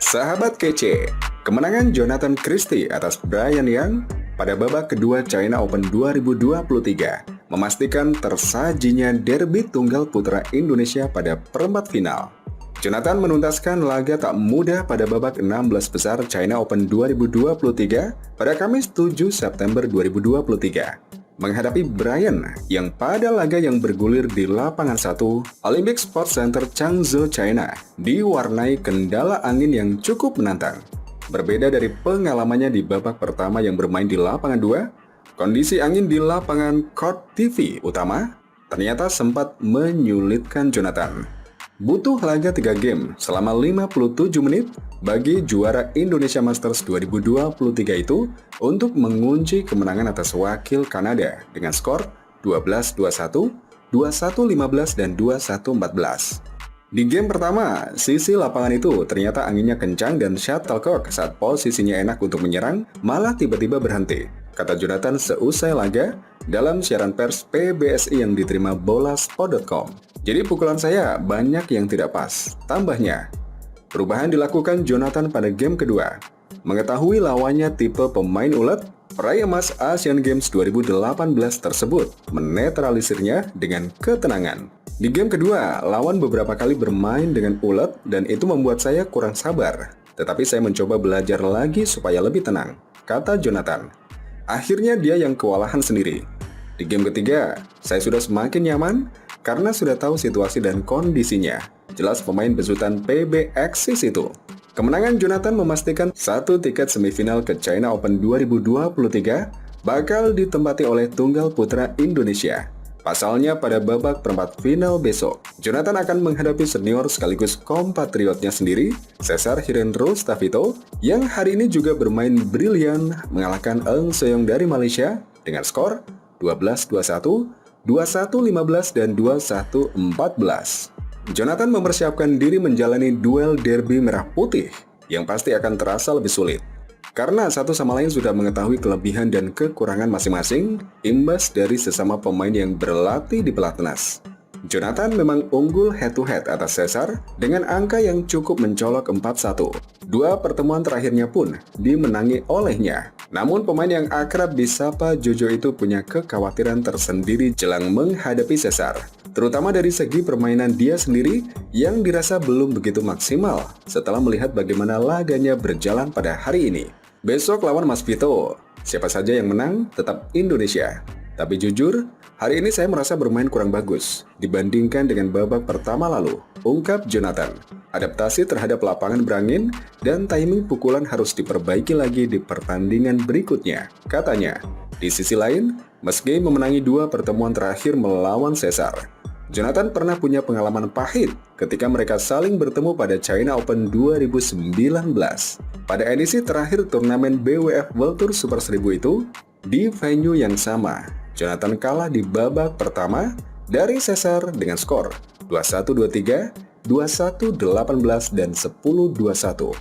Sahabat kece, kemenangan Jonathan Christie atas Brian Yang pada babak kedua China Open 2023 memastikan tersajinya derby tunggal putra Indonesia pada perempat final. Jonathan menuntaskan laga tak mudah pada babak 16 besar China Open 2023 pada Kamis 7 September 2023. Menghadapi Brian yang pada laga yang bergulir di lapangan 1 Olympic Sports Center Changzhou, China diwarnai kendala angin yang cukup menantang. Berbeda dari pengalamannya di babak pertama yang bermain di lapangan 2, kondisi angin di lapangan Court TV utama ternyata sempat menyulitkan Jonathan. Butuh laga 3 game selama 57 menit bagi juara Indonesia Masters 2023 itu untuk mengunci kemenangan atas wakil Kanada dengan skor 12-21, 21-15, dan 21-14. Di game pertama, sisi lapangan itu ternyata anginnya kencang dan shuttlecock saat posisinya enak untuk menyerang malah tiba-tiba berhenti, kata Jonathan seusai laga dalam siaran pers PBSI yang diterima bolasport.com. Jadi pukulan saya banyak yang tidak pas, tambahnya. Perubahan dilakukan Jonathan pada game kedua. Mengetahui lawannya tipe pemain ulet, peraih emas Asian Games 2018 tersebut menetralisirnya dengan ketenangan. Di game kedua, lawan beberapa kali bermain dengan ulet dan itu membuat saya kurang sabar. Tetapi saya mencoba belajar lagi supaya lebih tenang, kata Jonathan. Akhirnya dia yang kewalahan sendiri. Di game ketiga, saya sudah semakin nyaman karena sudah tahu situasi dan kondisinya. Jelas pemain besutan PB Axis itu. Kemenangan Jonathan memastikan satu tiket semifinal ke China Open 2023 bakal ditempati oleh tunggal putra Indonesia. Pasalnya pada babak perempat final besok, Jonathan akan menghadapi senior sekaligus kompatriotnya sendiri, Cesar Hirendro Stavito, yang hari ini juga bermain brilian mengalahkan Eng Seong dari Malaysia dengan skor 12-21, 21-15, dan 21-14. Jonathan mempersiapkan diri menjalani duel derby merah putih yang pasti akan terasa lebih sulit. Karena satu sama lain sudah mengetahui kelebihan dan kekurangan masing-masing, imbas dari sesama pemain yang berlatih di pelatnas. Jonathan memang unggul head-to-head atas Cesar dengan angka yang cukup mencolok 4-1. Dua pertemuan terakhirnya pun dimenangi olehnya. Namun pemain yang akrab disapa Jojo itu punya kekhawatiran tersendiri jelang menghadapi Cesar. Terutama dari segi permainan dia sendiri yang dirasa belum begitu maksimal setelah melihat bagaimana laganya berjalan pada hari ini. Besok lawan Mas Vito, siapa saja yang menang tetap Indonesia. Tapi jujur, hari ini saya merasa bermain kurang bagus dibandingkan dengan babak pertama lalu, ungkap Jonathan. Adaptasi terhadap lapangan berangin dan timing pukulan harus diperbaiki lagi di pertandingan berikutnya, katanya. Di sisi lain, meski memenangi 2 pertemuan terakhir melawan Cesar, Jonathan pernah punya pengalaman pahit ketika mereka saling bertemu pada China Open 2019. Pada edisi terakhir turnamen BWF World Tour Super 1000 itu, di venue yang sama, Jonathan kalah di babak pertama dari Cesar dengan skor 21-23, 21-18, dan 10-21.